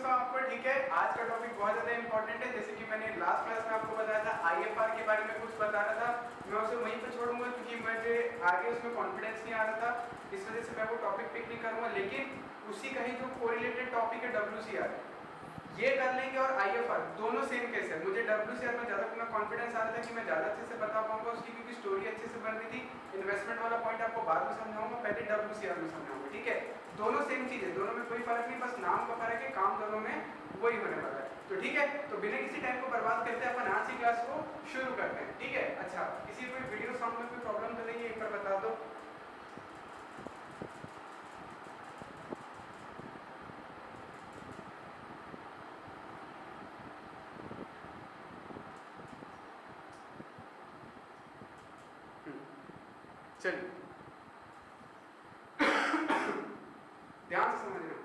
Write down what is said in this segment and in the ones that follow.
दोस्तों आपको ठीक है, आज का टॉपिक बहुत ज़्यादा इंपॉर्टेंट है। जैसे कि मैंने लास्ट क्लास में आपको बताया था IFR के बारे में कुछ बता रहा था, मैं उसे वहीं पर छोड़ूंगा क्योंकि मुझे आगे उसमें कॉन्फिडेंस नहीं आ रहा था, इस वजह से मैं वो टॉपिक पिक नहीं करूँगा। लेकिन उसी का ही जो कोरिलेटेड टॉपिक है WCR, ये कर लेंगे और IFR दोनों सेम केस है। मुझे WCR में ज़्यादा अपना कॉन्फिडेंस आ रहा था कि मैं ज़्यादा अच्छे से बता पाऊंगा उसकी, क्योंकि स्टोरी अच्छे से बन रही थी। इन्वेस्टमेंट वाला पॉइंट आपको बाद में समझाऊंगा, पहले WCR में समझाऊंगा, ठीक है। दोनों सेम चीज़ है, दोनों में कोई फर्क नहीं, बस नाम का फर्क है, काम दोनों में वही होने वाला है। तो ठीक है, तो बिना किसी टाइम को बर्बाद करते हैं अपन आज की क्लास को शुरू करते हैं, ठीक है। अच्छा, किसी कोई वीडियो साउंड में कोई प्रॉब्लम तो नहीं है, एक बार बता दो। चलिए ध्यान से समझना,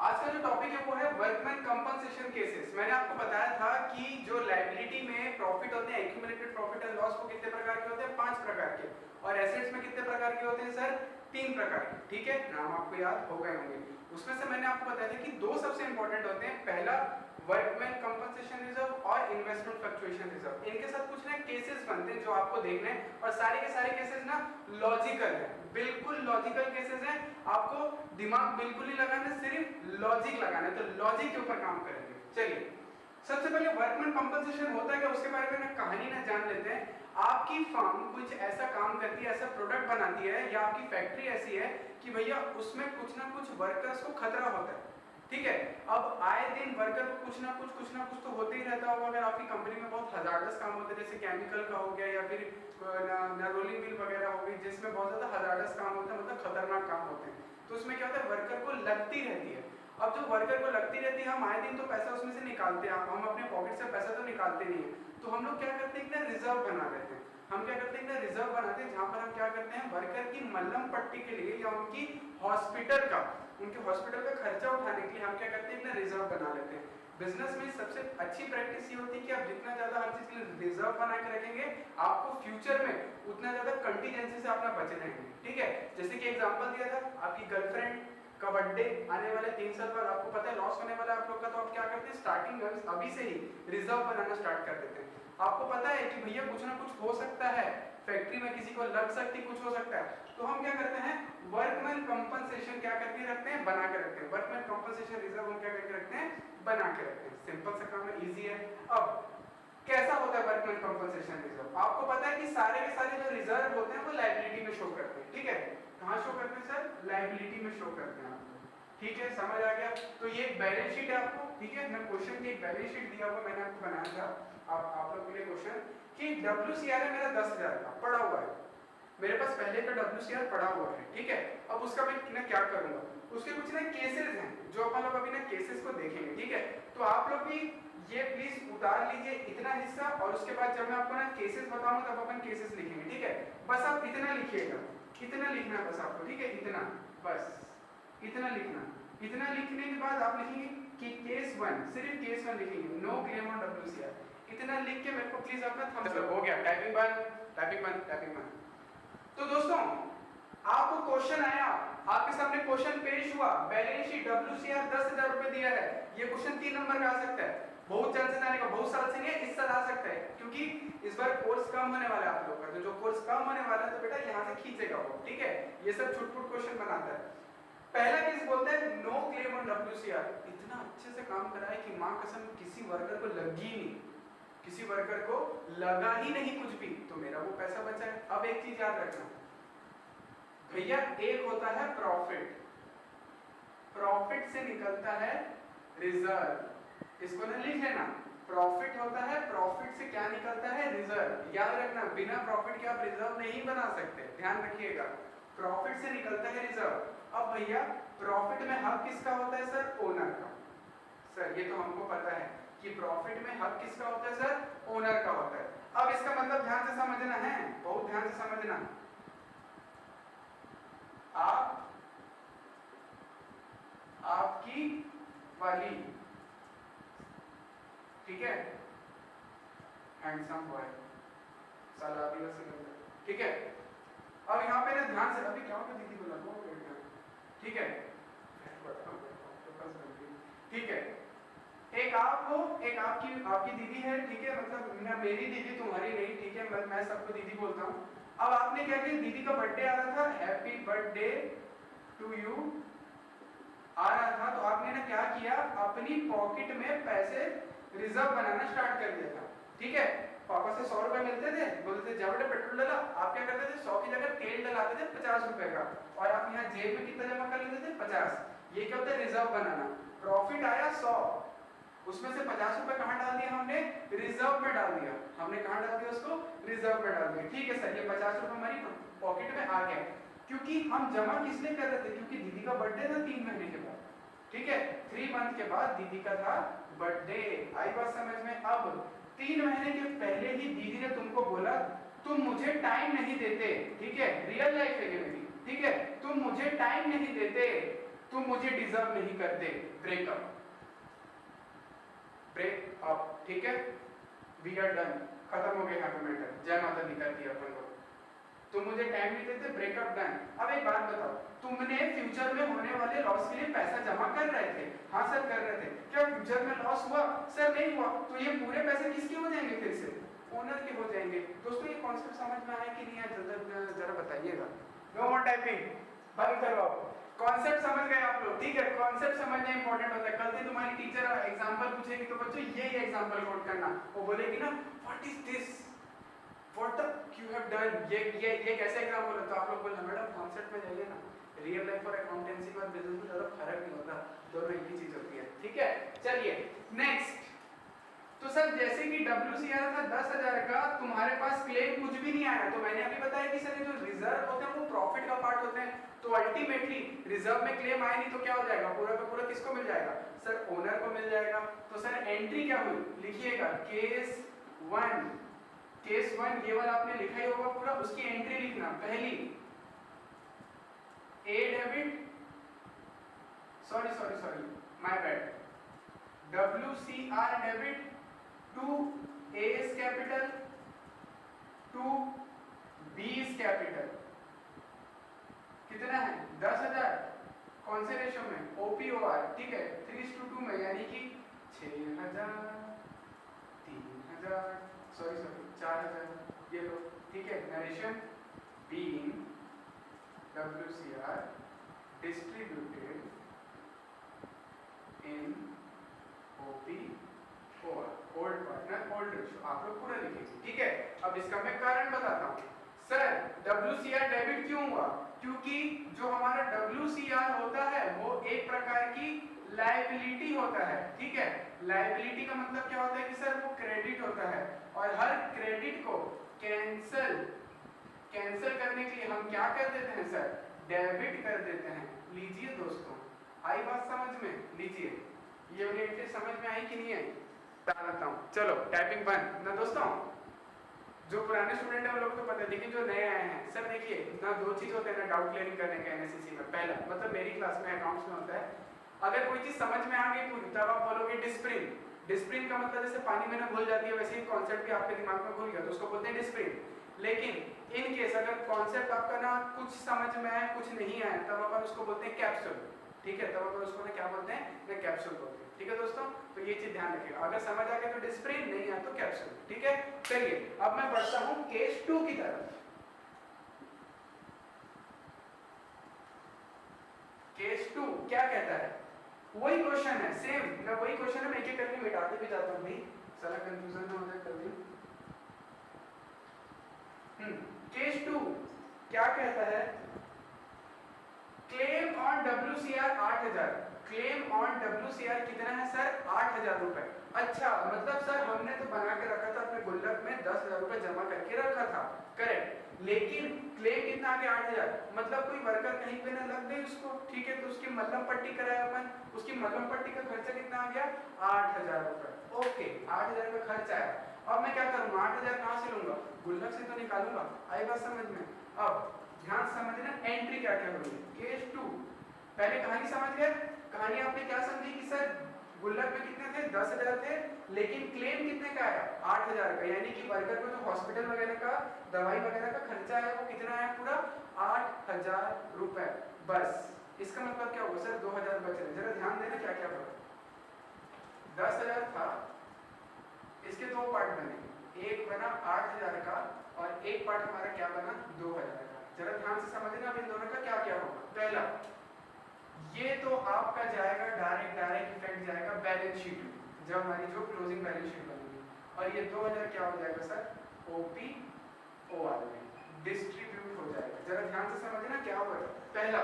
आज का जो टॉपिक है वो है वर्कमैन कंपनसेशन केसेस। मैंने आपको बताया था कि जो लायबिलिटी में प्रॉफिट होते हैं, एक्यूमुलेटेड प्रॉफिट एंड लॉस, वो कितने प्रकार के होते हैं? 5 प्रकार के। और एसेट्स में कितने प्रकार के होते हैं सर? 3 प्रकार के, ठीक है। नाम आपको याद हो गए होंगे। उसमें से मैंने आपको बताया था कि 2 सबसे इंपॉर्टेंट होते हैं, पहला वर्कमैन कंपनसेशन रिजर्व और इन्वेस्टमेंट फ्लक्चुएशन रिजर्व। इनके साथ कुछ ना केसेस बनते हैं जो आपको देखने हैं, और सारे के सारे केसेस ना लॉजिकल है, बिल्कुल लॉजिकल केसेस हैं। आपको दिमाग बिल्कुल नहीं लगाना, सिर्फ लॉजिक लगाना है, तो लॉजिक के ऊपर काम करेंगे। चलिए, सबसे पहले वर्कमैन कंपनसेशन होता है क्या, उसके बारे में ना कहानी ना जान लेते हैं। आपकी फर्म कुछ ऐसा काम करती है, ऐसा प्रोडक्ट बनाती है, या आपकी फैक्ट्री ऐसी है कि भैया उसमें कुछ ना कुछ वर्कर्स को खतरा होता है, ठीक है। अब आए दिन वर्कर को कुछ ना कुछ तो होते ही रहता होगा। अगर आपकी कंपनी में बहुत हजार्डस काम होता है, जैसे केमिकल का हो गया या फिर रोलिंग मिल वगैरह हो गई, जिसमें बहुत ज्यादा हजार्डस काम होता है, मतलब खतरनाक काम होते हैं, तो उसमें क्या होता है, वर्कर को लगती रहती है। अब जो वर्कर को लगती रहती है, हम आए दिन तो पैसा उसमें से निकालते हैं, हम अपने पॉकेट से पैसा तो निकालते नहीं है, तो हम लोग क्या करते हैं, रिजर्व बना लेते हैं। हम क्या करते हैं, रिजर्व बनाते हैं, जहां पर हम क्या करते हैं, वर्कर की मल्लम पट्टी के लिए या उनकी हॉस्पिटल का, उनके हॉस्पिटल का खर्चा उठाने के लिए हम क्या करते हैं, रिजर्व बना लेते हैं। बिजनेस में सबसे अच्छी प्रैक्टिस ये होती है कि आप जितना ज्यादा हर चीज के लिए रिजर्व बना के रखेंगे, आपको फ्यूचर में उतना ज्यादा कंटीजेंसी से अपना बचे रहेंगे, ठीक है। जैसे कि एग्जांपल दिया था, आपकी गर्लफ्रेंड का बर्थडे आने वाले 3 साल बाद, आपको पता है लॉस होने वाला है आप लोग का, तो आप क्या करते हैं, स्टार्टिंग अभी से ही रिजर्व बनाना स्टार्ट कर देते हैं। आपको पता है कि भैया कुछ ना कुछ हो सकता है, फैक्ट्री में किसी को लग सकती, कुछ हो सकता है, तो हम क्या करते हैं, वर्कमैन कंपनसेशन क्या करके रखते हैं, बना के रखते हैं। वर्कमैन कंपनसेशन रिजर्व हम क्या करके रखते हैं, बना के रखते हैं। सिंपल सा काम है, इजी है। अब कैसा होता है वर्कमैन कंपनसेशन रिजर्व? आपको पता है कि सारे के सारे जो रिजर्व होते हैं वो लायबिलिटी में शो करते हैं, ठीक है। कहां शो करते हैं सर? लायबिलिटी में शो करते हैं आपको, ठीक है, समझ आ गया। तो ये बैलेंस शीट है आपको, ठीक है, मैं क्वेश्चन की एक बैलेंस शीट दिया हुआ मैंने आपको बनाया था, आप लोगों के लिए क्वेश्चन कि WCR है मेरा 10,000 का पड़ा हुआ है, मेरे पास पहले का WCR पड़ा हुआ है, ठीक है। अब उसका मैं क्या करूंगा, उसके कुछ ना केसेस हैं जो अपन लोग अभी ना केसेस को देखेंगे, ठीक है। तो आप लोग भी ये प्लीज उतार लीजिए इतना हिस्सा, और उसके बाद जब मैं आपको ना केसेस बताऊंगा तब अपन केसेस लिखेंगे, ठीक है। बस आप इतना लिखिएगा, इतना लिखना है बस आपको, ठीक है, इतना, बस इतना लिखना। इतना लिखने के बाद आप लिखेंगे कि केस 1, सिर्फ केस 1 लिखेंगे, नो क्लेम ऑन WCR। इतना लिख के मेरे को प्लीज अपना थंब्स अप, हो गया, टाइपिंग बंद, टाइपिंग बंद, टाइपिंग बंद। तो दोस्तों आपको क्वेश्चन आया, आपके सामने क्वेश्चन पेश हुआ, बैलेंस शीट WCR 10,000 रुपए दिया है, ये क्वेश्चन 3 नंबर में आ सकता है, बहुत चांसेस आने का, बहुत साल से नहीं है, इस साल आ सकता है, क्योंकि इस बार कोर्स कम होने वाला है आप लोगों का, तो जो कोर्स कम होने वाला है तो बेटा यहाँ से खींचेगा वो, ठीक है। ये सब छुटपुट क्वेश्चन बनाता है। पहला केस बोलता है नो क्लेम ऑन WCR, इतना अच्छे से काम करा है कि मां कसम किसी वर्कर को लगी नहीं, किसी वर्कर को लगा ही नहीं कुछ भी, तो मेरा वो पैसा बचा है। अब एक चीज याद रखना भैया, एक होता है प्रॉफिट, प्रॉफिट से निकलता है रिजर्व, इसको ना लिख लेना, प्रॉफिट होता है, प्रॉफिट से क्या निकलता है, रिजर्व। याद रखना, बिना प्रॉफिट के आप रिजर्व नहीं बना सकते, ध्यान रखिएगा, प्रॉफिट से निकलता है रिजर्व। अब भैया प्रॉफिट में हक किसका होता है सर? ओनर का। सर ये तो हमको पता है कि प्रॉफिट में हक किसका होता है सर? ओनर का होता है। अब इसका मतलब ध्यान से समझना है, बहुत ध्यान से समझना, आपकी वाली, ठीक है, हैंडसम बॉय, साला आदिवासी लड़का, ठीक है। अब यहाँ पे ना ध्यान से, अभी क्या होगा, दीदी बोला, ठीक है, ठीक है, एक आप हो, एक आपकी दीदी है, ठीक है, मतलब मेरी दीदी तुम्हारी नहीं, ठीक है, मैं सबको दीदी बोलता हूँ। अब आपने क्या किया, दीदी का बर्थडे आ रहा था, हैप्पी बर्थडे टू यू आ रहा था, तो आपने ना क्या किया, अपनी पॉकेट में पैसे रिजर्व बनाना स्टार्ट कर दिया था, ठीक है। पापा से 100 रुपए मिलते थे, बोलते थे जा बेटा पेट्रोल डला, आप क्या करते थे 100 की जगह तेल डलाते थे 50 रुपए का, और आप यहाँ जेब में कितना जमा कर लेते थे 50। ये क्या होता है, रिजर्व बनाना। प्रॉफिट आया 100, उसमें से 50 रुपए कहाँ डाल दिया हमने, रिजर्व में डाल दिया। हमने कहाँ डाल दिया उसको, रिजर्व में डाल दिया, ठीक है सर, ये 50 रुपए हमारी पॉकेट में आ गया। क्योंकि हम जमा किस लिए कर रहे थे, क्योंकि दीदी का बर्थडे था 3 महीने के बाद, ठीक है, 3 मंथ के बाद दीदी का था बर्थडे। आई बात समझ में। अब 3 महीने के पहले ही दीदी ने तुमको बोला तुम मुझे टाइम नहीं देते, ठीक है, रियल लाइफ है ये मेरी, ठीक है, तुम मुझे टाइम नहीं देते, तुम मुझे डिजर्व नहीं करते, ब्रेकअप, ब्रेकअप, ठीक है, वी आर डन, खत्म हो गया यहाँ पे मैटर, जय माता दी कर दिया अपन को, तुम मुझे टाइम नहीं देते, ब्रेकअप डन। अब एक बात बताओ, तुमने फ्यूचर में होने वाले लॉस के लिए पैसा जमा कर रहे थे, हाँ सर कर रहे थे, क्या फ्यूचर में लॉस हुआ, सर नहीं हुआ, तो ये पूरे पैसे किसके हो जाएंगे, फिर से ओनर के हो जाएंगे। दोस्तों ये कॉन्सेप्ट समझ में आया कि नहीं आया, जरा बताइएगा। नो मोर टाइपिंग, बंद करवाओ। कॉन्सेप्ट समझ गए आप लोग, ठीक है, कॉन्सेप्ट समझना इंपॉर्टेंट होता है। कल से तुम्हारी टीचर एग्जांपल पूछेगी तो बच्चों ये एग्जांपल कोट करना, वो बोलेगी ना what is this, what the you have done, ये कैसे एग्जांपल है, तो आप लोग बोलना मैडम कॉन्सेप्ट में जाइए ना, रियल लाइफ और अकाउंटेंसी और बिजनेस में ज्यादा फर्क नहीं होता, दोनों एक ही चीज होती है, ठीक है। चलिए नेक्स्ट, तो सर जैसे कि WCR था 10,000 का, तुम्हारे पास क्लेम कुछ भी नहीं आया, तो मैंने अभी बताया कि सर ये जो रिजर्व होते हैं वो प्रॉफिट का पार्ट होते हैं, तो अल्टीमेटली रिजर्व में क्लेम आया नहीं तो क्या हो जाएगा, पूरा का पूरा किसको मिल जाएगा, सर ओनर को मिल जाएगा। तो सर एंट्री क्या हुई, लिखिएगा केस 1, केस 1 ये वाला आपने लिखा ही होगा पूरा, उसकी एंट्री लिखना, पहली a debit, sorry my bad, WCR debit to S capital to B's capital, कितना है 10,000, कौन से रेशो में, OPOR, ठीक है, 3:2 में, यानी कि 6,000, 3,000, सॉरी 4,000, ये लो, ठीक है, narration being WCR distributed in OPOR, old partner old ratio, आप लोग पूरा लिखेंगे, ठीक है। अब इसका मैं कारण बताता हूँ, सर WCR डेबिट क्यों हुआ, क्योंकि जो हमारा WCR होता है वो एक प्रकार की लायबिलिटी होता है, ठीक है। लायबिलिटी का मतलब क्या होता है कि सर वो क्रेडिट होता है, और हर क्रेडिट को कैंसल करने के लिए हम क्या कर देते हैं सर, डेबिट कर देते हैं। लीजिए दोस्तों, आई बात समझ में, लीजिए ये वाली समझ में आई कि नहीं आई, बताता हूँ, चलो टाइपिंग बंद ना दोस्तों। जो पुराने स्टूडेंट है वो लोग तो पता है, लेकिन जो नए आए हैं, सर देखिए ना, दो चीज होते हैं ना डाउट क्लियरिंग करने का NSCC में। पहला मतलब मेरी क्लास में अकाउंट्स में होता है, अगर कोई चीज समझ में आ गई पूरी, तब आप बोलोगे डिस्प्रिन। डिस्प्रिन का मतलब जैसे पानी में ना घुल जाती है, वैसे ही कॉन्सेप्ट भी आपके दिमाग में घुल गया तो उसको बोलते हैं डिस्प्रिन। लेकिन इन केस अगर कॉन्सेप्ट आपका ना कुछ समझ में आया कुछ नहीं आया, तब अपन उसको बोलते हैं कैप्सूल, ठीक है, तब अपन उसको ना क्या बोलते हैं, ना कैप्सूल बोलते हैं, ठीक है दोस्तों। तो ये चीज ध्यान रखिएगा, अगर समझ आ गया तो डिस्प्रिन, नहीं आया तो कैप्सूल, ठीक है। चलिए अब मैं बढ़ता हूं केस 2 की तरफ। केस 2 क्या कहता है, वही क्वेश्चन है, सेम मैं वही क्वेश्चन है, मैं एक-एक करके मिटाते भी जाता हूं भाई, सारा कंफ्यूजन ना हो जाए कभी। केस 2 क्या कहता है, claim on WCR 8,000, claim on WCR कितना है सर, 8,000 रुपए। अच्छा मतलब सर हमने तो बना के रखा था अपने गुल्लक में, 10,000 रुपए जमा करके रखा था, करेक्ट, लेकिन क्लेम कितना आ गया 8,000, मतलब कोई वर्कर कहीं पे ना लग गई उसको, ठीक है, तो उसकी मल्लम पट्टी कराया अपन, उसकी मल्लम पट्टी का खर्चा कितना आ गया 8,000 रुपए, ओके 8,000 का खर्चा आया। अब मैं क्या करूंगा, 8,000 कहां से लूंगा, गुल्लक से तो निकालूंगा, आई बात समझ में। अब ध्यान समझना एंट्री क्या क्या होगी। केस 2 पहले कहानी समझ गए, कहानी आपने क्या समझी कि सर गुल्लक में कितने थे 10,000 थे, लेकिन क्लेम कितने का आया 8,000 का, यानी कि वर्कर को जो हॉस्पिटल वगैरह का दवाई वगैरह का खर्चा है वो कितना आया पूरा 8,000 रुपए, बस। इसका मतलब क्या होगा सर 2,000 बच रहे, जरा ध्यान देना क्या क्या होगा। 10,000 था, इसके दो पार्ट बने, एक बना 8,000 का और एक पार्ट हमारा क्या बना 2,000 का। जरा ध्यान से समझना अब इन दोनों का क्या क्या होगा। पहला, ये तो आपका जाएगा डायरेक्ट इफेक्ट जाएगा बैलेंस शीट में, जब हमारी जो क्लोजिंग बैलेंस शीट बनेगी, और ये 2,000 क्या हो जाएगा सर OPOR में डिस्ट्रीब्यूट हो जाएगा। जरा ध्यान से समझना क्या होगा। पहला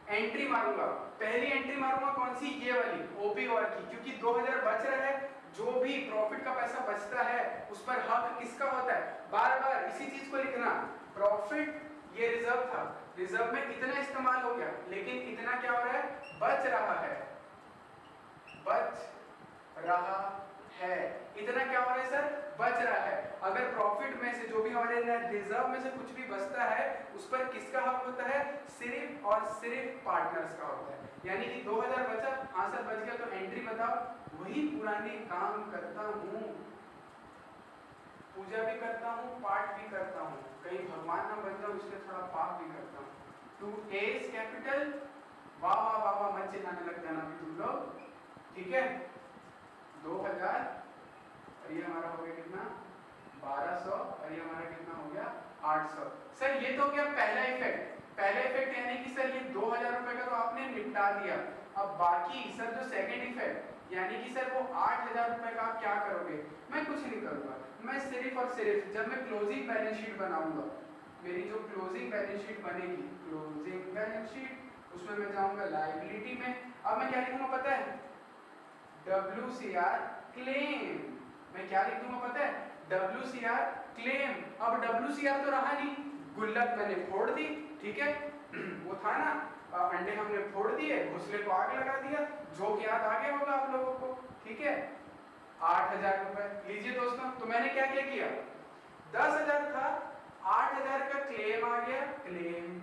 एंट्री मारूंगा, पहली एंट्री मारूंगा कौन सी, ये वाली OPOR की, क्योंकि 2,000 बच रहा है, जो भी प्रॉफिट का पैसा बचता है उस पर हक किसका होता है। बार बार इसी चीज को लिखना, प्रॉफिट ये रिजर्व था, रिजर्व में इतना इस्तेमाल हो गया, लेकिन इतना क्या हो रहा है, बच रहा है, बच रहा है, इतना क्या हो रहा है सर, बच रहा है। अगर प्रॉफिट में से जो भी हमारे रिजर्व में से कुछ भी बचता है उस पर किसका हक होता है, सिर्फ और सिर्फ पार्टनर्स का होता है। यानी कि 2,000 बचा, हाँ सर बच गया, तो एंट्री बताओ, वही पुराने काम करता हूँ, पूजा भी करता हूँ, पाठ भी करता हूँ, कहीं भगवान ना बन जाऊं इसलिए थोड़ा पाप भी करता हूँ। 2A कैपिटल, वाह वाह वाह वाह मत चिल्लाने लग जाना तुम लोग, ठीक है। 2,000 और ये हमारा हो गया कितना 1,200 और ये हमारा कितना हो गया 800। सर ये तो हो गया पहला इफेक्ट, पहला इफेक्ट यानी कि सर ये 2,000 रुपए का तो आपने निपटा दिया। अब बाकी सर जो सेकंड इफेक्ट यानी कि सर वो 8,000 रुपए का आप क्या करोगे, मैं कुछ नहीं करूंगा, मैं सिर्फ और सिर्फ जब मैं क्लोजिंग बैलेंस शीट बनाऊंगा, मेरी जो क्लोजिंग बैलेंस शीट बनेगी, क्लोजिंग बैलेंस शीट, उसमें मैं जाऊंगा लायबिलिटी में। अब मैं क्या लिखूंगा पता है, WCR क्लेम, मैं क्या लिख दूंगा पता है, WCR क्लेम। अब WCR तो रहा नहीं, गुल्लक मैंने फोड़ दी, ठीक है वो था ना, अंडे हमने फोड़ दिए, घोंसले को आग लगा दिया, जो कि याद आ गया होगा आप लोगों को, ठीक है। 8,000 रुपए लीजिए दोस्तों, तो मैंने क्या क्या किया, 10,000 था, 8,000 का क्लेम आ गया, क्लेम,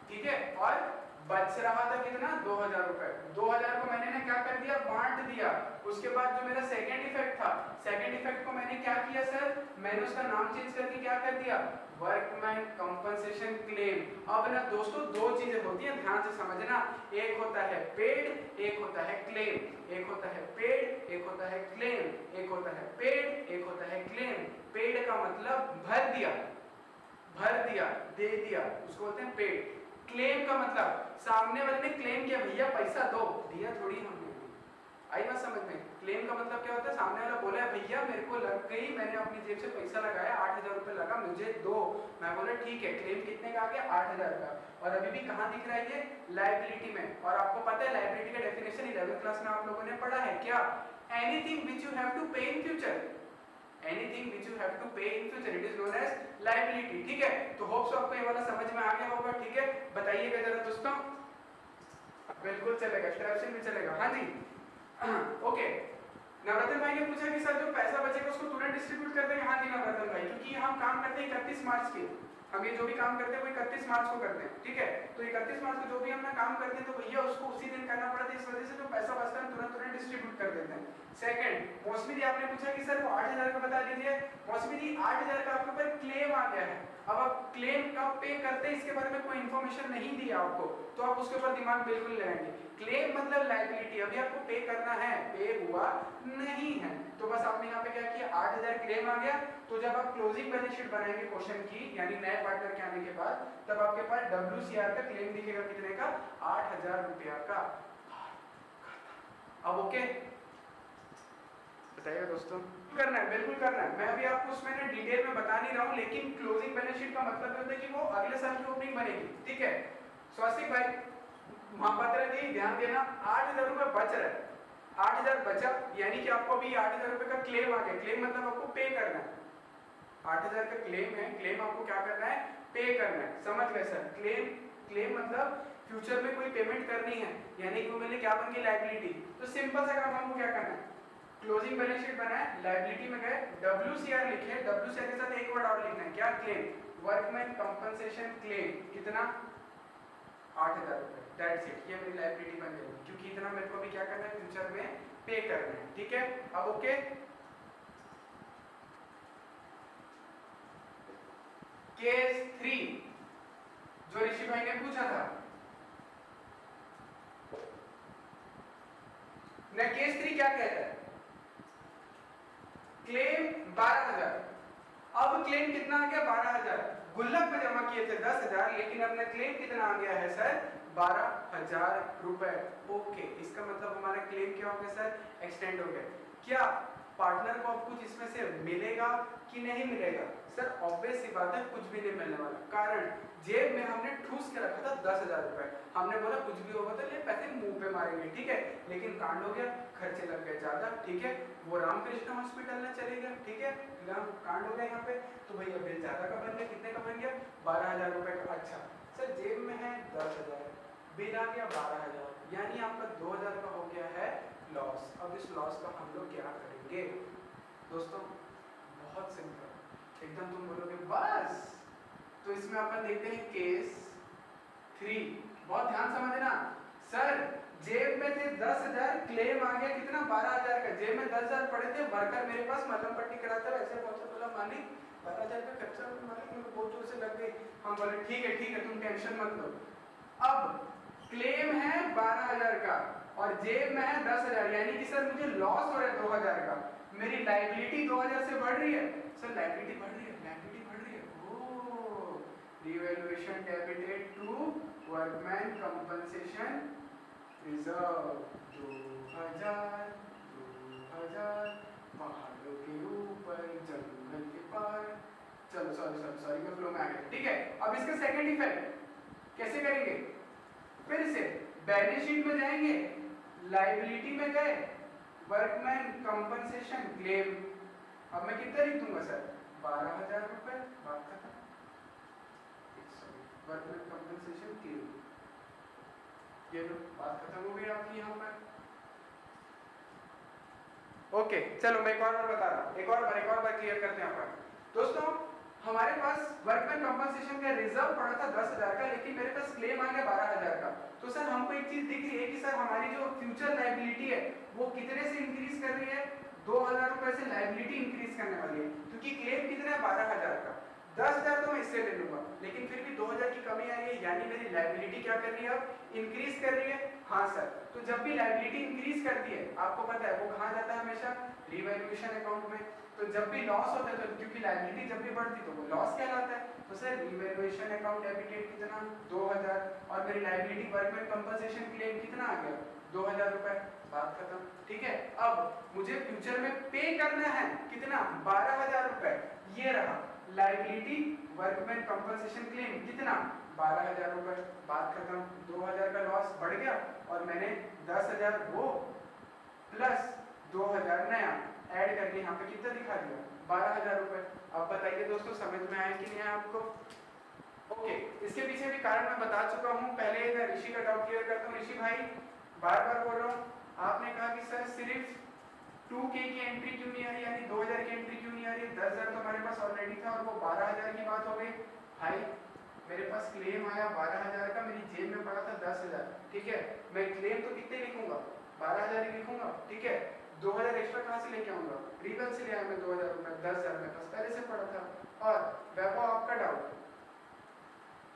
ठीक है, और बच रहा था कितना 2,000 रुपए, 2,000 को मैंने ना क्या कर दिया, बांट दिया। उसके बाद जो मेरा सेकंड इफेक्ट था, सेकंड इफेक्ट को मैंने क्या किया सर, मैंने उसका नाम चेंज करके क्या कर दिया, वर्कमैन कंपनसेशन क्लेम। अब ना दोस्तों दो चीजें होती हैं, ध्यान से समझना, एक होता है पेड, एक होता है क्लेम, एक होता है पेड, एक होता है क्लेम, एक होता है पेड, एक होता है क्लेम। पेड का मतलब भर दिया, भर दिया, दे दिया, उसको बोलते हैं पेड। क्लेम का मतलब सामने वाले ने क्लेम किया, भैया पैसा दो, दिया थोड़ी हमने, आई बात समझ में। क्लेम का मतलब क्या होता है, सामने वाला बोला है भैया मेरे को लग गई, मैंने अपनी जेब से पैसा लगाया, 8,000 रुपए लगा, मुझे दो, मैं बोला ठीक है, क्लेम कितने का आ गया 8,000 का। और अभी भी कहाँ दिख रहा है ये, लायबिलिटी में। और आपको पता है लायबिलिटी का डेफिनेशन 11th क्लास में आप लोगों ने पढ़ा है क्या, anything which you have to pay in future, anything which you have to pay in future, it is known as liability, ठीक है। तो होप्स आपको ये वाला समझ में आ गया होगा, ठीक है। बताइएगा जरा दोस्तों, बिल्कुल चलेगा, स्ट्रैप्शन भी चलेगा, हाँ जी ओके। नवरत्न भाई ने पूछा कि सर जो पैसा बचेगा उसको तुरंत डिस्ट्रीब्यूट कर देंगे, हाँ जी नवरत्न भाई, क्योंकि हम काम करते हैं 31 मार्च के, हम ये जो भी काम करते हैं वो 31 मार्च को करते हैं, ठीक है। तो 31 मार्च को जो भी हम ना काम करते हैं तो भैया उसको उसी दिन करना पड़ता है, इस वजह से जो पैसा बचता है तुरंत तुरंत डिस्ट्रीब्यूट कर देते हैं। सेकंड, मौसमी दी आपने पूछा कि सर वो 8,000 का बता दीजिए, मौसमी दी 8,000 का आपके ऊपर क्लेम आ गया है। अब आप क्लेम कब पे करते हैं इसके बारे में कोई इन्फॉर्मेशन नहीं दी आपको, तो आप उसके ऊपर दिमाग बिल्कुल लगाएंगे। क्लेम मतलब लायबिलिटी, अभी आपको पे करना है, पे हुआ नहीं है, तो बस आपने यहाँ पे क्या किया, 8,000 क्लेम आ गया। तो जब आप क्लोजिंग बैलेंस शीट बनाएंगे क्वेश्चन की, यानी नए पार्टनर के आने के बाद, तब आपके पास WCR का क्लेम दिखेगा कितने का, 8,000 रुपया का। अब ओके बताइएगा दोस्तों, करना है, बिल्कुल करना है। मैं अभी आपको उसमें ना डिटेल में बता नहीं रहा हूँ, लेकिन क्लोजिंग बैलेंस शीट का मतलब होता है कि वो अगले साल की ओपनिंग बनेगी, ठीक है। स्वास्तिक भाई महापात्रा जी ध्यान देना, 8,000 रुपए बच रहा है, 8,000 बचा, यानी कि आपको अभी 8,000 रुपए का क्लेम आ गया। क्लेम मतलब आपको पे करना है, 8,000 का क्लेम है, क्लेम आपको क्या करना है, पे करना है, समझ गए सर। क्लेम, क्लेम मतलब फ्यूचर में कोई पेमेंट करनी है, यानी कि वो मैंने क्या बन गई लायबिलिटी। तो सिंपल सा काम हमको क्या करना है, क्लोजिंग बैलेंस शीट बनाए, लायबिलिटी में गए, WCR लिखे, WCR के साथ एक वर्ड और लिखना है, क्या, क्लेम, वर्कमैन कंपनसेशन क्लेम, कितना 8,000 रुपए, दैट्स इट, ये मेरी लायबिलिटी बन गई, क्योंकि इतना मेरे को भी क्या करना है फ्यूचर में पे करना है, ठीक है। अब ओके, केस 3 जो ऋषि भाई ने पूछा था, क्या कहता है, क्लेम 12,000। अब क्लेम कितना आ गया 12,000, गुल्लक में जमा किए थे 10,000, लेकिन अपना क्लेम कितना आ गया है सर 12,000 रुपए। ओके, इसका मतलब हमारा क्लेम क्या हो गया सर, एक्सटेंड हो गया। क्या पार्टनर को अब कुछ इसमें से मिलेगा कि नहीं मिलेगा सर, ऑब्वियस सी बात है कुछ भी नहीं मिलने वाला। कारण जेब में हमने ठूस के रखा था 10,000 रुपए, हमने बोला कुछ भी होगा तो ले पैसे मुंह पे मारेंगे, ठीक है, लेकिन कांड हो गया, खर्चे लग गए ज्यादा, ठीक है, वो रामकृष्ण हॉस्पिटल में चले गए, ठीक है, कांड हो गया यहाँ पे, तो भैया बिल ज्यादा का बन गया, कितने का बन गया 12,000 रुपए का। अच्छा सर जेब में है 10,000, बिल आ गया 12,000, यानी आपका 2,000 का हो गया है लॉस। अब इस लॉस का हम लोग क्या करेंगे दोस्तों, बहुत सिंपल, एकदम तुम बोलोगे बस, तो इसमें अपन देखते हैं केस 3, बहुत ध्यान समझना सर। जेब में थे 10,000, क्लेम आ गया कितना 12,000 का, जेब में 10,000 पड़े थे, वर्कर मेरे पास मलहम पट्टी कराता है, ऐसे पहुंचा, बोला मालिक 12,000 का खर्चा मालिक मेरे बहुत जोर से लग गई। हम बोले ठीक है तुम टेंशन मत लो। अब क्लेम है 12,000 का और जेब में है 10,000, यानी कि सर मुझे लॉस हो रहा है 2,000 का, मेरी लायबिलिटी 2,000 से बढ़ रही है सर, लायबिलिटी बढ़ रही है, लायबिलिटी बढ़ रही है, ओ revaluation debited to workman compensation reserve 2,000 पहाड़ों के ऊपर जंगल के पार, चलो सॉरी मैं फ्लो में आ गया, ठीक है। अब इसका सेकंड इफेक्ट कैसे करेंगे, फिर से बैलेंस शीट में जाएंगे, लायबिलिटी में गए, वर्कमैन कंपनसेशन क्लेम, अब मैं कितना लिख दूंगा सर 12,000 रुपए, बात खत्म, वर्कमैन कंपनसेशन क्लेम, ये लो बात खत्म हो गई आपकी यहाँ पर। ओके चलो मैं एक और बार बता रहा हूँ, एक और बार क्लियर करते हैं अपन दोस्तों। हमारे पास वर्कमैन कंपनसेशन का रिजर्व पड़ा था 10,000 का, लेकिन मेरे पास क्लेम आ गया 12,000 का, तो सर हमको एक चीज दिख रही है कि सर हमारी जो फ्यूचर लायबिलिटी है वो कितने से इंक्रीज कर रही है, 2,000 रुपए से लायबिलिटी इंक्रीज करने वाली है, क्योंकि क्लेम कितना है 12,000 का, 10,000 तो मैं इससे ले लूंगा, लेकिन फिर भी 2,000 की कमी आ रही है, यानी मेरी लायबिलिटी क्या कर रही है अब इंक्रीज कर रही है। हाँ सर, तो जब भी लायबिलिटी इंक्रीज करती है आपको पता है वो कहाँ जाता है हमेशा, रिवैल्यूएशन अकाउंट में, तो जब भी लॉस होता है तो क्योंकि लायबिलिटी जब भी बढ़ती तो वो लॉस कहलाता है, तो सर रिवैल्यूएशन अकाउंट डेबिटेड कितना 2,000 और मेरी लायबिलिटी वर्कमैन कंपनसेशन क्लेम कितना आ गया 2,000 रुपए, बात खत्म, ठीक है। अब मुझे फ्यूचर में पे करना है कितना 12,000 रुपए, ये रहा लायबिलिटी वर्कमैन कंपनसेशन क्लेम कितना 12,000 रुपए, बात खत्म, 2,000 का लॉस बढ़ गया और मैंने 10,000 वो प्लस 2,000 नया ऐड करके यहाँ पे कितना दिखा दिया 12,000 रुपए। अब बताइए दोस्तों समझ में आया कि नहीं आया आपको। ओके, इसके पीछे भी कारण मैं बता चुका हूँ, पहले मैं ऋषि का डाउट क्लियर करता हूँ। ऋषि भाई बार बार बोल रहा हूँ, आपने कहा कि सर सिर्फ 2K की एंट्री क्यों नहीं आ रही, यानी 2,000 की एंट्री क्यों नहीं आ रही, 10,000 तो हमारे पास ऑलरेडी था और वो 12,000 की बात हो गई। भाई मेरे पास क्लेम आया 12,000 का, मेरी जेब में पड़ा था 10,000, ठीक है, मैं क्लेम तो कितने लिखूंगा 12,000 ही लिखूंगा, ठीक है, 2,000 एक्स्ट्रा कहाँ से लेके आऊंगा, रिबल से ले आया मैं 2,000 रुपए, 10,000 मेरे पास पहले से पड़ा था। और वैभव आपका डाउट,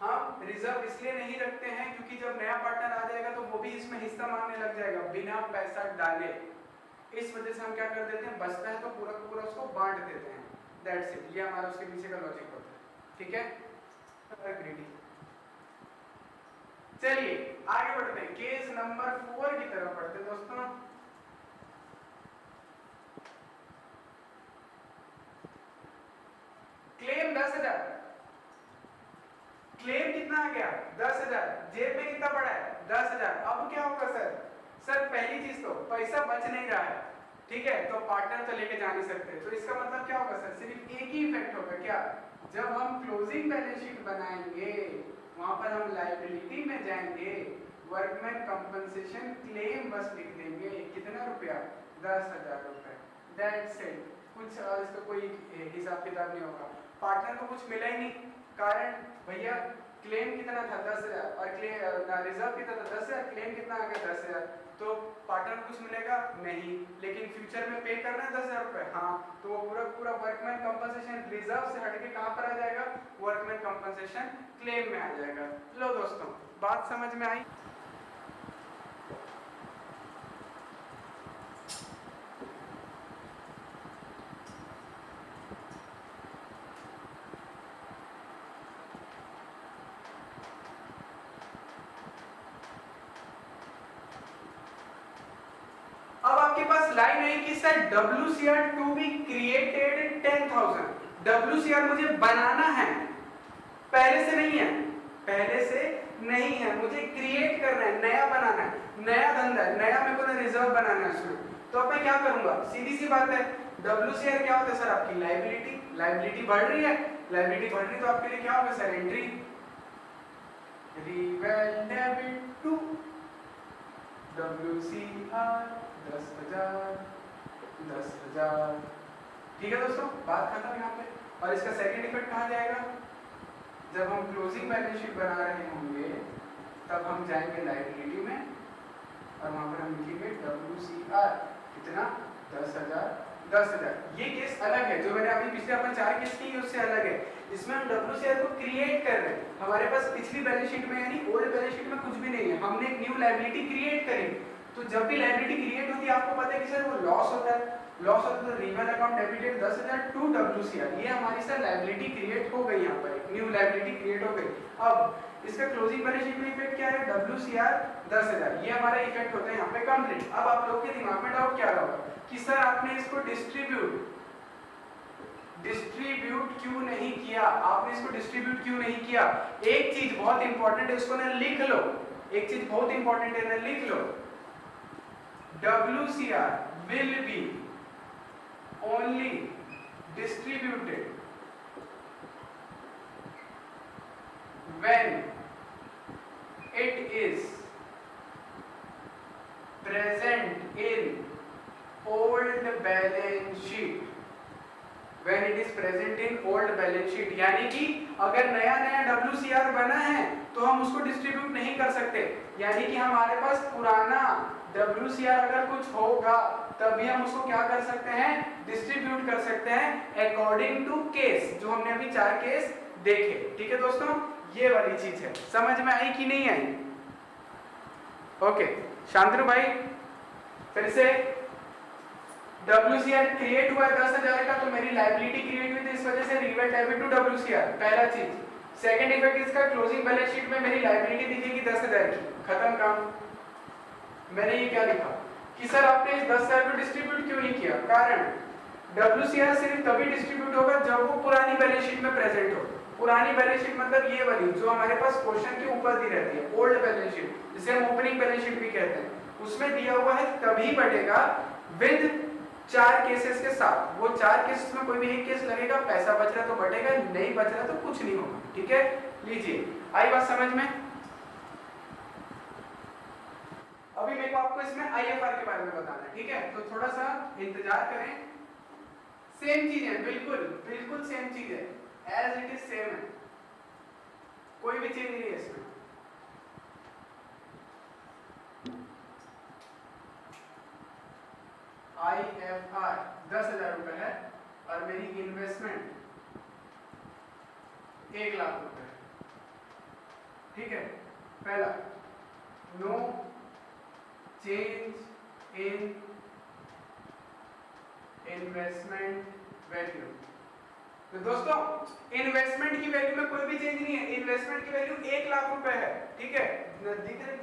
हम रिजर्व इसलिए नहीं रखते हैं क्योंकि जब नया पार्टनर आ जाएगा तो वो भी इसमें हिस्सा मांगने लग जाएगा बिना पैसा डाले, इस वजह से हम क्या कर देते हैं, बचता है तो पूरा का पूरा उसको बांट देते हैं, दैट्स इट, ये हमारा उसके पीछे का लॉजिक होता है, ठीक है। चलिए आगे बढ़ते हैं, केस नंबर 4 की तरफ बढ़ते हैं दोस्तों। क्लेम 10,000, क्लेम कितना आ गया 10,000, जेब में कितना पड़ा है 10,000। अब क्या होगा सर पहली चीज तो पैसा बच नहीं रहा है, ठीक है, तो पार्टनर तो लेके जा नहीं सकते, तो इसका मतलब क्या होगा सर, सिर्फ एक ही इफेक्ट होगा, क्या, जब हम क्लोजिंग बैलेंस शीट बनाएंगे वहां पर हम लायबिलिटी में जाएंगे, वर्कमैन कंपनसेशन क्लेम बस लिख देंगे, कितना रुपया 10,000 रुपए, दैट्स इट, कुछ इसका कोई हिसाब किताब नहीं होगा, पार्टनर को कुछ मिला ही नहीं, कारण भैया क्लेम कितना था 10,000 और रिजर्व कितना था 10,000, क्लेम कितना आ गया 10,000, तो पार्टनर को कुछ मिलेगा नहीं, लेकिन फ्यूचर में पे करना है 10,000 रुपए, हाँ, तो वो पूरा वर्कमैन कंपनसेशन रिजर्व से हटके कहाँ पर आ जाएगा, वर्कमैन कंपनसेशन क्लेम में आ जाएगा। लो दोस्तों बात समझ में आई। पास लाइन है कि sir WCR to be created 10,000। WCR मुझे बनाना है, पहले से नहीं है, पहले से नहीं है, मुझे क्रिएट करना है, नया बनाना है, नया धंधा है, नया मेरे को रिजर्व बनाना है उसमें। तो अब मैं क्या करूंगा, सीधी सी बात है, WCR क्या होता है सर, आपकी लायबिलिटी। लायबिलिटी बढ़ रही है, लायबिलिटी बढ़ रही तो आपके लिए क्या होगा sir, entry reval debit to WCR 10,000 10,000। ठीक है दोस्तों, बात खत्म यहाँ पे। और इसका सेकंड इफेक्ट कहाँ जाएगा, जब हम क्लोजिंग बैलेंस शीट बना रहे होंगे तब हम जाएंगे लायबिलिटी में और वहां पर हम लिखेंगे WCR कितना, 10,000 10,000। ये केस अलग है, जो मैंने अभी पिछले अपन 4 केस की उससे अलग है। इसमें हम WCR को क्रिएट कर रहे हैं, हमारे पास पिछली बैलेंस शीट में यानी ओल्ड बैलेंस शीट में कुछ भी नहीं है, हमने एक न्यू लायबिलिटी क्रिएट करी। तो जब भी लायबिलिटी क्रिएट होती है आपको पता है कि सर वो लॉस होता है, लॉस होता है तो रिवेल अकाउंट डेबिटेड 10,000 टू WCR। ये हमारी सर लायबिलिटी क्रिएट हो गई, यहाँ पर एक न्यू लायबिलिटी क्रिएट हो गई। अब इसका क्लोजिंग बैलेंस शीट में इफेक्ट क्या है, WCR 10,000, ये हमारा इफेक्ट होता है यहाँ पे कंप्लीट। अब आप लोगों के दिमाग में डाउट क्या रहा कि सर आपने इसको डिस्ट्रीब्यूट क्यों नहीं किया, आपने इसको डिस्ट्रीब्यूट क्यों नहीं किया। एक चीज बहुत इंपॉर्टेंट है, उसको ना लिख लो, एक चीज बहुत इंपॉर्टेंट है ना, लिख लो, WCR will be only distributed when it is present in old balance sheet, when it is present in old balance sheet। यानी कि अगर नया नया WCR बना है तो हम उसको डिस्ट्रीब्यूट नहीं कर सकते, यानी कि हमारे पास पुराना WCR अगर कुछ होगा तभी हम उसको क्या कर सकते हैं, डिस्ट्रीब्यूट कर सकते हैं अकॉर्डिंग टू केस, जो हमने अभी 4 केस देखे। ठीक है दोस्तों, ये वाली चीज है, समझ में आई कि नहीं आई। ओके शांतनु भाई, फिर से WCR क्रिएट हुआ 10,000 का, तो मेरी लायबिलिटी क्रिएट हुई, तो इस वजह से रिवेल डेबिट टू WCR, पहला चीज। सेकंड इफेक्ट इसका, क्लोजिंग बैलेंस शीट में मेरी लायबिलिटी दिखेगी 10,000 की, खत्म काम। मैंने ये क्या लिखा कि सर आपने इस 10,000 को डिस्ट्रीब्यूट क्यों नहीं किया, कारण WCR सिर्फ तभी डिस्ट्रीब्यूट होगा जब वो पुरानी बैलेंस शीट में प्रेजेंट हो। पुरानी बैलेंस शीट मतलब ये वाली जो हमारे पास क्वेश्चन के ऊपर दी रहती है, ओल्ड बैलेंस शीट, जिसे हम ओपनिंग बैलेंस शीट भी कहते हैं, उसमें दिया हुआ है तभी बढ़ेगा विद 4 केसेस के साथ। वो 4 केसेस में कोई भी एक केस लगेगा, पैसा बच रहा तो बढ़ेगा, नहीं बच रहा तो कुछ नहीं होगा। ठीक है, लीजिए, आई बात समझ में। अभी मेरे को आपको इसमें IFR के बारे में बताना है, ठीक है, तो थोड़ा सा इंतजार करें। सेम चीज है, बिल्कुल बिल्कुल सेम चीज है, एज इट इज सेम है, कोई भी चीज नहीं है इसमें। IFR 10,000 रुपए है और मेरी इन्वेस्टमेंट 1 लाख रुपए है। ठीक है, पहला, no change in investment value. तो दोस्तों इन्वेस्टमेंट की वैल्यू में कोई भी चेंज नहीं है, इन्वेस्टमेंट की वैल्यू 1 लाख रुपए है। ठीक है, दिख रहा है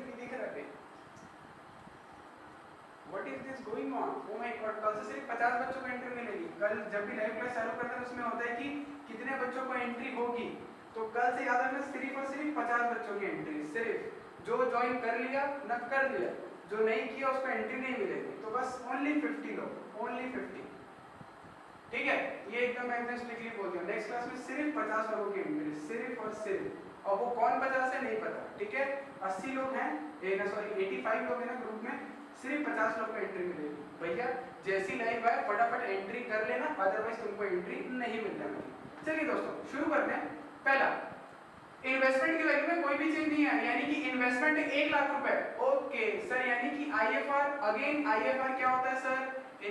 What is this going on? Oh my God, कल से सिर्फ 50 बच्चों को एंट्री मिलेगी। कल जब भी लाइव क्लास चालू करते हैं उसमें होता है कि कितने बच्चों को एंट्री होगी, तो कल से याद रखना सिर्फ और सिर्फ 50 बच्चों की एंट्री, सिर्फ जो ज्वाइन कर लिया न कर लिया, जो नहीं किया उसको एंट्री नहीं मिलेगी। तो बस ओनली 50 लोग, ओनली 50। ठीक है, ये एकदम मैं एकदम स्ट्रिक्टली बोल दिया, नेक्स्ट क्लास में सिर्फ 50 लोगों की एंट्री, सिर्फ और सिर्फ। और वो कौन 50 है नहीं पता। ठीक है, 80 लोग हैं, 85 लोग हैं ना ग्रुप में, सिर्फ 50 लोग को एंट्री मिलेगी। भैया जैसी लाइव है फटाफट एंट्री कर लेना, अदरवाइज तुमको एंट्री नहीं मिलने वाली। चलिए दोस्तों शुरू करते हैं। पहला, इन्वेस्टमेंट की वैल्यू में कोई भी चेंज नहीं है, यानी कि इन्वेस्टमेंट 1 लाख रुपए। ओके सर, यानी कि IFR, अगेन IFR क्या होता है सर,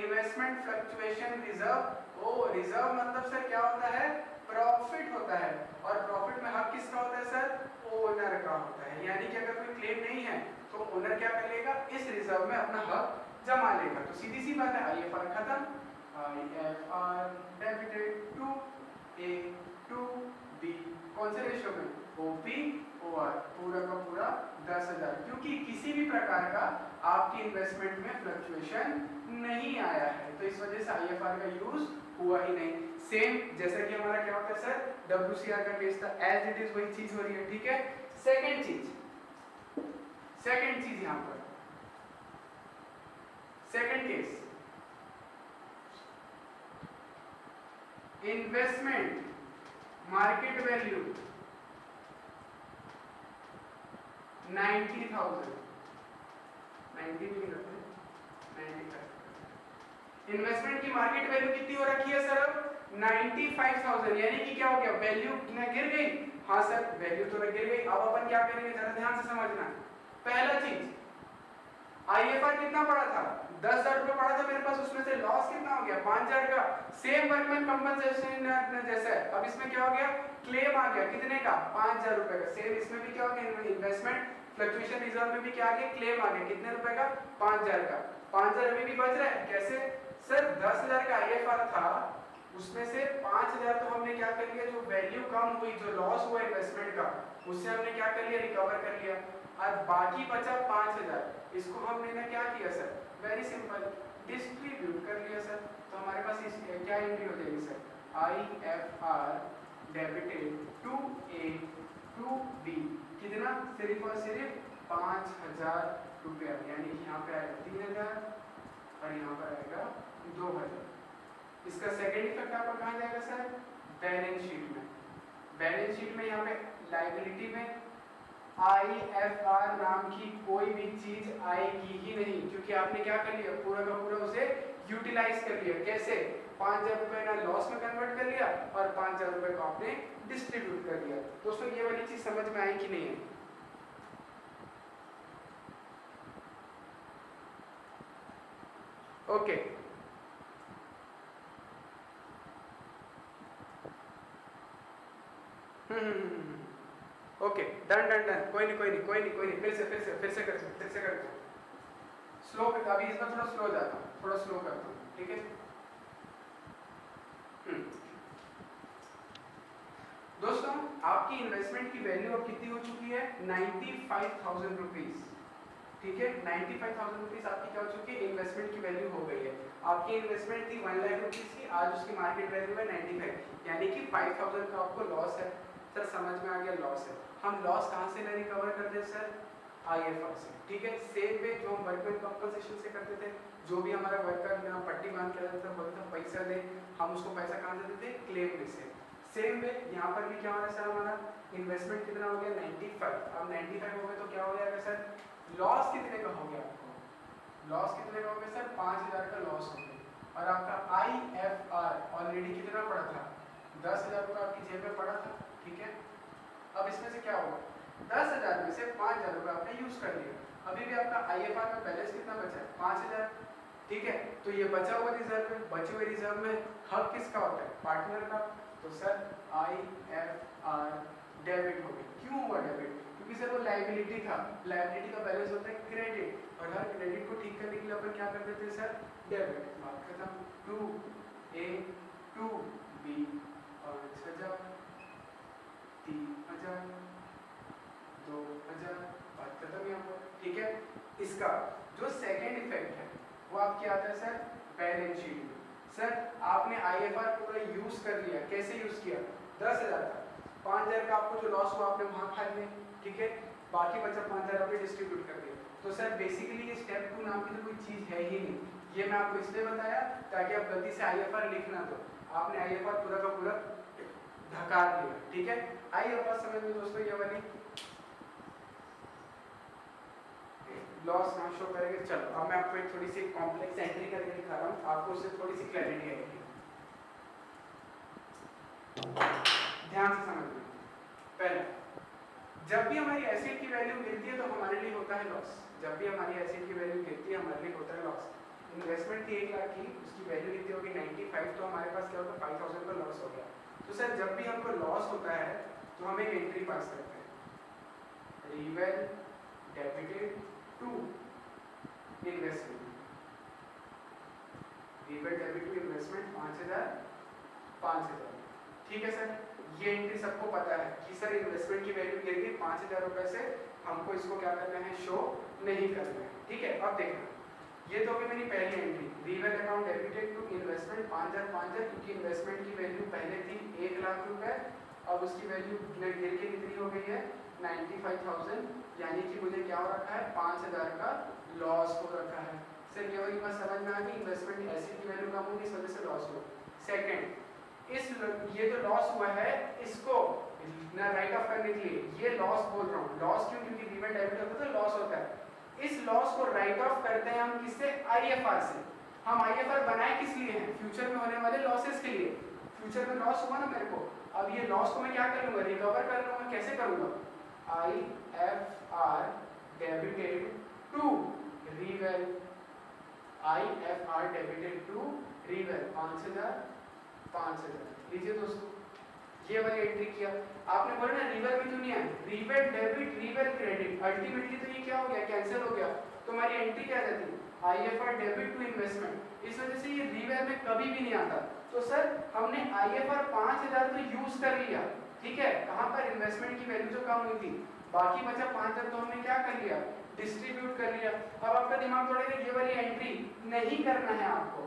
इन्वेस्टमेंट फ्लक्चुएशन रिजर्व। ओ रिजर्व मतलब सर क्या होता है, प्रॉफिट होता है, और प्रॉफिट में हक किसका होता है सर, ओनर का होता है। यानी कि अगर कोई क्लेम नहीं है तो ओनर क्या कर लेगा, इस रिजर्व में अपना हक जमा लेगा। तो सीधी सी बात है, IFR खत्म, IFR debited to A to B, कौन से रेशियो में, OP OR, पूरा का पूरा 10,000, क्योंकि किसी भी प्रकार प्रकार का आपकी इन्वेस्टमेंट में फ्लक्चुएशन नहीं आया है, तो इस वजह से आईएफआर का यूज हुआ ही नहीं। सेम जैसा कि हमारा क्या होता है सर, डब्ल्यूसीआर का केस था, एज इट इज वही चीज हो रही है, ठीक है। सेकंड चीज यहां पर second case, investment market value 90,000, 90 भी रखते हैं, 95। इन्वेस्टमेंट की मार्केट वैल्यू कितनी हो रखी है सर अब 95,000, यानी कि क्या हो गया, वैल्यू गिर गई। हाँ सर वैल्यू तो गिर गई। अब अपन क्या करेंगे, जरा ध्यान से समझना। पहला चीज, आईएफआर कितना पड़ा था, 10,000 रुपए पड़ा था मेरे पास, उसमें से लॉस कितना हो गया 5,000 का। सेम वर्कमैन कंपनसेशन जैसा है, अब इसमें क्या हो गया, क्लेम आ गया कितने का 5,000 रुपए का। सेम इसमें भी क्या हो गया, इन्वेस्टमेंट फ्लक्चुएशन रिजर्व में भी क्या आ गया, क्लेम आ गया कितने रुपए का 5,000 का। 5,000 अभी भी बच रहा है, कैसे सर, 10,000 का आईएफआर था, उसमें से 5,000 तो हमने क्या कर लिया, जो वैल्यू कम हुई, जो लॉस हुआ इन्वेस्टमेंट का, उससे हमने क्या कर लिया, रिकवर कर लिया। और बाकी बचा 5,000, इसको हमने ना क्या किया सर, वेरी सिंपल, डिस्ट्रीब्यूट कर लिया सर। तो हमारे पास इस क्या एंट्री हो जाएगी sir, IFR debited to A to B, कितना, सिर्फ और सिर्फ 5,000 रुपया, यानी कि यहाँ पे आएगा 3,000 और यहाँ पर आएगा 2,000। इसका सेकेंड इफेक्ट आपका कहाँ जाएगा सर, बैलेंस शीट में। बैलेंस शीट में यहाँ पे लायबिलिटी में आईएफआर नाम की कोई भी चीज आएगी ही नहीं, क्योंकि आपने क्या कर लिया, पूरा का पूरा उसे यूटिलाइज कर लिया। कैसे, 5,000 रुपए ना लॉस में कन्वर्ट कर लिया और 5,000 रुपए को आपने डिस्ट्रीब्यूट कर दिया। दोस्तों ये वाली चीज समझ में आई कि नहीं है? Okay okay, done done done, कोई नहीं, फिर से कर स्लो, अभी इसमें थोड़ा स्लो जाता हूँ, थोड़ा स्लो करता हूँ, ठीक है। दोस्तों आपकी इन्वेस्टमेंट की वैल्यू अब कितनी हो चुकी है, 95,000 रुपीज, ठीक है। 95,000 रुपीज आपकी क्या हो चुकी है, इन्वेस्टमेंट की वैल्यू हो गई है। आपकी इन्वेस्टमेंट थी 1 लाख रुपीज की, आज उसकी मार्केट वैल्यू है 95, यानी कि 5,000 का आपको लॉस है। सर समझ में आ गया, लॉस है। हम लॉस कहाँ से रिकवर करते हैं सर, आईएफआर से, ठीक है। सेम वे जो हम वर्कमैन कंपनसेशन से करते थे, जो भी हमारा वर्कर पट्टी बांध के रहता था, बोलता था पैसा दे, हम उसको पैसा कहाँ से देते, क्लेम में से। सेम वे यहाँ पर भी क्या हो रहा है सर, हमारा इन्वेस्टमेंट कितना हो गया 95, अब 95 हो गए तो क्या हो जाएगा सर, लॉस कितने का हो गया आपको, लॉस कितने का हो गया सर, 5,000 का लॉस हो गया। और आपका आईएफआर ऑलरेडी कितना पड़ा था, 10,000 रुपये आपकी जेब में पड़ा था, ठीक है। अब इसमें से क्या होगा, 10,000 में से 5,000 रुपये आपने यूज कर लिया, अभी भी आपका आईएफआर में बैलेंस कितना बचा है, 5,000, ठीक है। तो ये बचा हुआ रिजर्व में, बचे हुए रिजर्व में हक किसका होता है, पार्टनर का। तो सर आईएफआर डेबिट हो गई। क्यों हुआ डेबिट, क्योंकि सर वो लायबिलिटी था, लायबिलिटी का बैलेंस होता है क्रेडिट, और हर क्रेडिट को ठीक करने के लिए अपन क्या कर देते हैं सर, डेबिट। बात खत्म, टू ए टू बी, 5,000, 3,000, 2,000, बात खत्म यहाँ पर, ठीक है। इसका जो सेकेंड इफेक्ट है वो आपके आता है सर बैलेंस शीट में। सर आपने आईएफआर पूरा यूज कर लिया, कैसे यूज किया, 10,000 था, 5,000 का आपको जो लॉस हुआ आपने वहां खा लिया, ठीक है। बाकी बचा 5,000 आपने डिस्ट्रीब्यूट कर दिया। तो सर बेसिकली ये स्टेप 2 नाम की तो कोई चीज है ही नहीं, ये मैं आपको इसलिए बताया ताकि आप गलती से आईएफआर लिख ना दो। आपने आईएफआर पूरा का पूरा धकार दिया, ठीक है। आईएफआर समझ में दोस्तों, ये वाली लॉस नाम शो करेंगे। चलो अब मैं आपको एक थोड़ी सी कॉम्प्लेक्स एंट्री करके दिखा रहा हूँ, आपको उससे थोड़ी सी क्लैरिटी आएगी, ध्यान से समझना। पहला, जब भी हमारी एसेट की वैल्यू गिरती है तो हमारे लिए होता है लॉस, जब भी हमारी एसेट की वैल्यू गिरती है हमारे लिए होता है लॉस। इन्वेस्टमेंट थी 1 लाख की, उसकी वैल्यू कितनी होगी 95, तो हमारे पास क्या होगा 5,000 का लॉस हो गया। तो सर जब भी हमको लॉस होता है तो हम एक एंट्री पास करते हैं, reval debited to investment, reval debit to investment 5,000, ठीक है सर, ये एंट्री सबको पता है कि सर इन्वेस्टमेंट की वैल्यू गिर गई 5,000 रुपए से, हमको इसको क्या करना है, शो नहीं करना है। ठीक है, अब देखना, ये तो होगी मेरी पहली entry, reval account debited to investment 5,000 क्योंकि इन्वेस्टमेंट की वैल्यू पहले थी 1 लाख रुपए, अब उसकी वैल्यू गिर के कितनी हो गई है 95,000, यानी कि मुझे क्या हो रखा है 5,000 का लॉस हो रखा है। सर ये वाली बात समझ में आ गई, इन्वेस्टमेंट एसेट की वैल्यू कम होगी इस वजह से लॉस हो। सेकंड, ये जो लॉस हुआ है इसको ना राइट ऑफ करने के लिए, ये लॉस बोल रहा हूँ, लॉस क्यों, क्योंकि रीवेल डेबिट होता है तो लॉस होता है, इस लॉस को राइट ऑफ करते हैं हम किससे, आईएफआर से। हम आईएफआर बनाए किस लिए हैं, फ्यूचर में होने वाले लॉसेस के लिए। फ्यूचर में लॉस हुआ ना मेरे को, अब ये लॉस को मैं क्या कर लूंगा, रिकवर कर लूंगा। कैसे करूंगा, IFR debited to reval, IFR debited to reval 5,000। लीजिए दोस्तों, ये वाली एंट्री किया। आपने बोला ना रीवेल में क्यों नहीं है, reveal debit reveal credit, ultimately तो ये क्या हो गया, कैंसिल हो गया, तो हमारी एंट्री क्या जाती, आईएफआर डेबिट टू इन्वेस्टमेंट। इस वजह से ये रीवेल में कभी भी नहीं आता। तो सर हमने आईएफआर 5,000 तो यूज कर लिया, ठीक है, कहां पर, इन्वेस्टमेंट की वैल्यू जो कम हुई थी, बाकी बचा 5,000 तो हमने क्या कर लिया, डिस्ट्रीब्यूट कर लिया। अब आपका दिमाग दौड़ेगा, ये वाली एंट्री नहीं करना है आपको,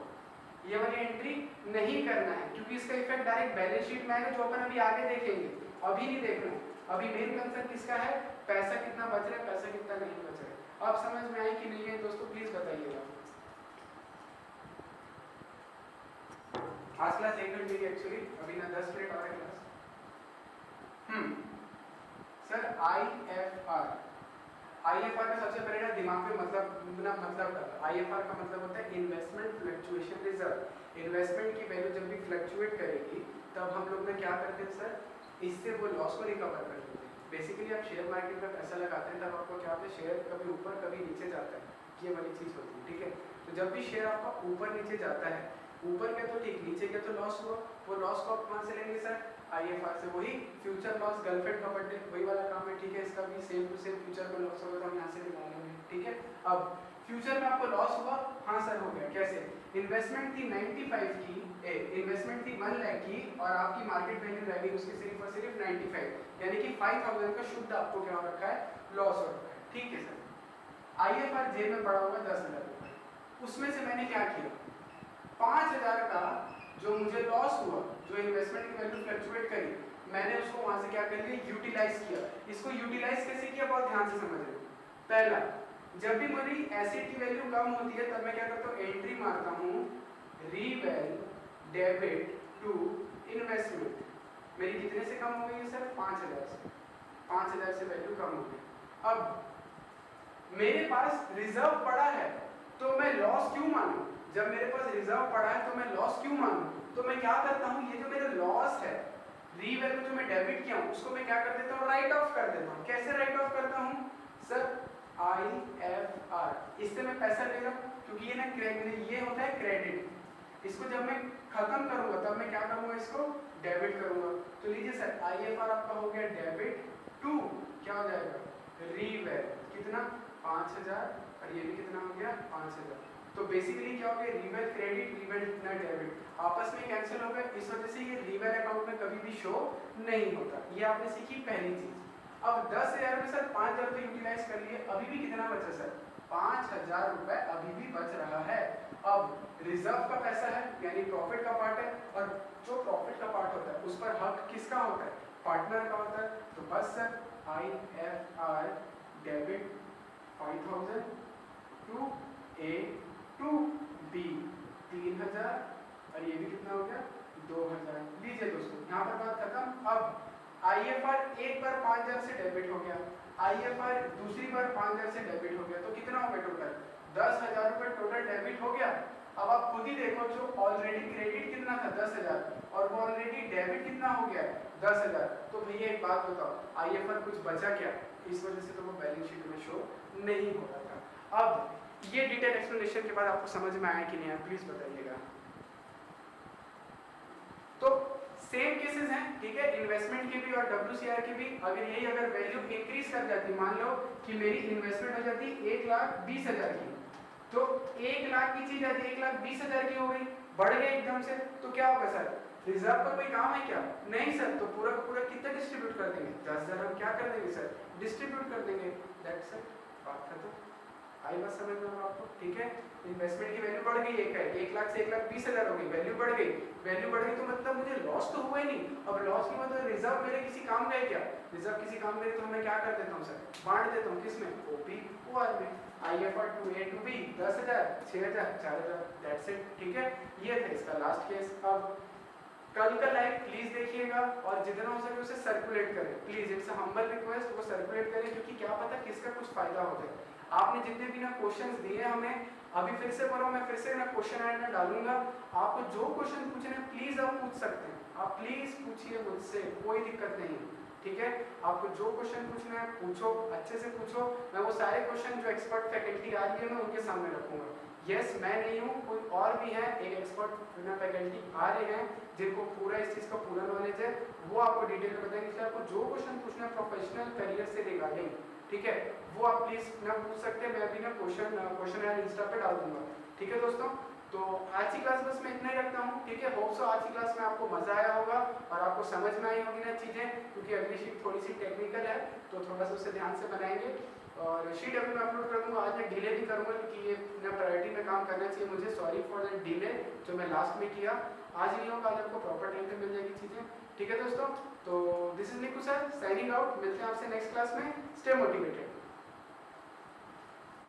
ये वाली एंट्री नहीं करना है, क्योंकि इसका इफेक्ट डायरेक्ट बैलेंस शीट में आएगा, जो अपन अभी आगे देखेंगे, अभी नहीं देखना है। अभी मेन कंसर्न किसका है, पैसा कितना बच रहा है, पैसा कितना नहीं बच रहा है। अब समझ में आई कि नहीं है दोस्तों, प्लीज बताइएगा। आज क्लास 1 घंटे की एक्चुअली, अभी ना 10 मिनट और है क्लास। सर आईएफआर का सबसे पहले ना दिमाग में मतलब आईएफआर का मतलब होता है इन्वेस्टमेंट फ्लक्चुएशन रिजर्व। इन्वेस्टमेंट की वैल्यू जब भी फ्लक्चुएट करेगी तब हम लोग ना क्या करते हैं सर, इससे वो लॉस को रिकवर कर लेते हैं। बेसिकली आप शेयर मार्केट में पैसा लगाते हैं तब आपको क्या होता है, शेयर कभी ऊपर कभी नीचे जाता है, ये वाली चीज होती है, ठीक है। तो जब भी शेयर आपका ऊपर नीचे जाता है, ऊपर के तो ठीक, नीचे के तो लॉस हुआ, वो लॉस को आप कहाँ से लेंगे सर, आईएफआर से। वही फ्यूचर लॉस, गर्लफ्रेंड का बर्थडे, वही वाला काम है, ठीक है। इसका भी सेम टू सेम फ्यूचर में लॉस होगा तो हम यहाँ से भी ला लेंगे, ठीक है। अब फ्यूचर में आपको लॉस हुआ, हाँ सर हो गया, कैसे, इन्वेस्टमेंट थी 95 की, इन्वेस्टमेंट थी 1 लाख की, और आपकी मार्केट वैल्यू रह गई उसकी सिर्फ और सिर्फ 95, यानी कि 5,000 का शुद्ध आपको क्या हो रखा है, लॉस हो रखा है, ठीक है सर। आईएफआर जेब में पड़ा होगा 10,000 रुपये, उसमें से मैंने क्या किया, 5,000 का जो मुझे लॉस हुआ, जो इन्वेस्टमेंट की वैल्यू फ्लक्चुएट करी, मैंने उसको वहां से क्या कर लिया, यूटिलाइज किया। इसको यूटिलाइज कैसे किया, बहुत ध्यान से समझिए। पहला, जब भी मेरी एसेट की वैल्यू कम होती है तब मैं क्या करता हूँ, एंट्री मारता हूँ रीवेल डेबिट टू इन्वेस्टमेंट। मेरी कितने से कम हो गई है सर, 5,000 से, 5,000 से वैल्यू कम हो गई। अब मेरे पास रिजर्व पड़ा है तो मैं लॉस क्यों मानूं, जब मेरे पास रिजर्व पड़ा है तो मैं लॉस क्यों मानूं, तो मैं क्या करता हूं, ये जो मेरा लॉस है रीवेल में जो मैं डेबिट किया हूं उसको मैं क्या कर देता हूं, राइट ऑफ कर देता हूं। कैसे राइट ऑफ करता हूं सर, आईएफआर, इससे मैं पैसा ले रहा हूं क्योंकि ये ना ये होता है क्रेडिट, इसको जब मैं खत्म करूंगा तब मैं क्या करूंगा, इसको डेबिट करूंगा। तो लीजिए सर, आईएफआर आपका हो गया डेबिट टू, क्या हो जाएगा, रीवेल, कितना 5,000, और ये भी कितना हो गया 5,000। तो बेसिकली क्या हो गया, रीवेल क्रेडिट रीवेल ना डेबिट आपस में कैंसिल हो गए, इस वजह से ये रीवेल अकाउंट में कभी भी शो नहीं होता। ये आपने सीखी पहली चीज। अब 10,000 में सर 5,000 तो यूटिलाइज कर लिए, अभी भी कितना बचा सर, 5,000 रुपए अभी भी बच रहा है। अब रिजर्व का पैसा है यानी प्रॉफिट का पार्ट है, और जो प्रॉफिट का पार्ट होता है उस पर हक किसका होता है, पार्टनर का होता है। तो बस sir IFR debit 5,000 to A to B 3,000, और ये भी कितना हो गया 2,000। लीजिए दोस्तों, यहाँ पर बात खत्म। अब आईएफआर एक बार 5,000 से डेबिट हो गया, आईएफआर दूसरी बार 5,000 से डेबिट हो गया, तो कितना हो गया टोटल, 10,000 रुपए टोटल डेबिट हो गया। अब आप खुद ही देखो, जो ऑलरेडी क्रेडिट कितना था 10,000, और वो ऑलरेडी डेबिट कितना हो गया 10,000। तो भैया एक बात बताओ, आईएफआर कुछ बचा क्या, इस वजह से तो वो बैलेंस शीट में शो नहीं हो रहा था। अब ये डिटेल एक्सप्लेनेशन के बाद आपको समझ में आया कि नहीं आया, प्लीज बताइएगा। तो सेम केसेस हैं, ठीक है, इन्वेस्टमेंट के भी और WCR के भी। अगर वैल्यू इंक्रीज कर जाती, मान लो कि मेरी इन्वेस्टमेंट हो जाती 1,20,000 की, तो 1 लाख की चीज आती 1,20,000 की हो गई, बढ़ गई एकदम से, तो क्या होगा सर, रिजर्व का कोई काम है क्या? नहीं सर। तो पूरा का पूरा कितना डिस्ट्रीब्यूट कर देंगे? 10,000 हम क्या कर देंगे सर? डिस्ट्रीब्यूट कर देंगे। दैट्स इट, बात खत्म। आई बात समझ में आपको? ठीक है, इन्वेस्टमेंट की वैल्यू बढ़ गई, 1 लाख से 1,20,000 हो गई, वैल्यू बढ़ गई। वैल्यू बढ़ गई तो मतलब मुझे लॉस तो हुआ ही नहीं। अब लॉस की मतलब रिजर्व मेरे किसी काम गए क्या? रिजर्व किसी काम गए तो मैं क्या कर देता हूँ सर? बांट देता हूँ, किसमें? ओपी ओआर में। IFR to A to B 10,000, 6,000, 4,000, that's it. ठीक है, ये था इसका लास्ट केस। अब कल का लाइव प्लीज देखिएगा और जितना हो सके उसे सर्कुलेट करें please. It's a humble request, वो सर्कुलेट करें, क्योंकि क्या पता किसका कुछ फायदा हो जाए। आपने जितने भी ना क्वेश्चंस दिए हमें, अभी फिर से बोलो, मैं फिर से ना क्वेश्चन ऐड में डालूंगा। आपको जो क्वेश्चन पूछने हैं प्लीज आप पूछ सकते हैं, आप प्लीज पूछिए मुझसे, कोई दिक्कत नहीं है। ठीक है, आपको जो क्वेश्चन पूछना है पूछो, अच्छे से पूछो। मैं वो सारे क्वेश्चन जो एक्सपर्ट फैकल्टी आ रही है मैं उनके सामने रखूंगा। यस, मैं नहीं हूँ, कोई और भी है, एक एक्सपर्ट फैकल्टी आ रहे हैं जिनको पूरा इस चीज़ का पूरा नॉलेज है, वो आपको डिटेल में बताएंगे। इसलिए आपको जो क्वेश्चन पूछना है प्रोफेशनल करियर से रिगार्डिंग, ठीक है, वो आप प्लीज ना पूछ सकते हैं। मैं अभी ना क्वेश्चन इंस्टा पे डाल दूंगा। ठीक है दोस्तों, तो आज की क्लास बस मैं इतना ही रखता हूँ। ठीक है, होप सो आज की क्लास में आपको मजा आया होगा और आपको समझ में आई होगी ना चीजें, क्योंकि अगली शीट थोड़ी सी टेक्निकल है तो थोड़ा सा उसे ध्यान से बनाएंगे। और शीट अभी मैं अपलोड कर दूंगा। आज मैं डिले भी करूंगा क्योंकि ये ना प्रायोरिटी में काम करना चाहिए मुझे। सॉरी फॉर द डिले जो मैं लास्ट में किया। आज नहीं होगा, आज आपको प्रॉपर टाइम पे मिल जाएगी चीजें। ठीक है दोस्तों, तो this is Niku sir signing out. मिलते हैं आपसे नेक्स्ट क्लास में। Stay motivated.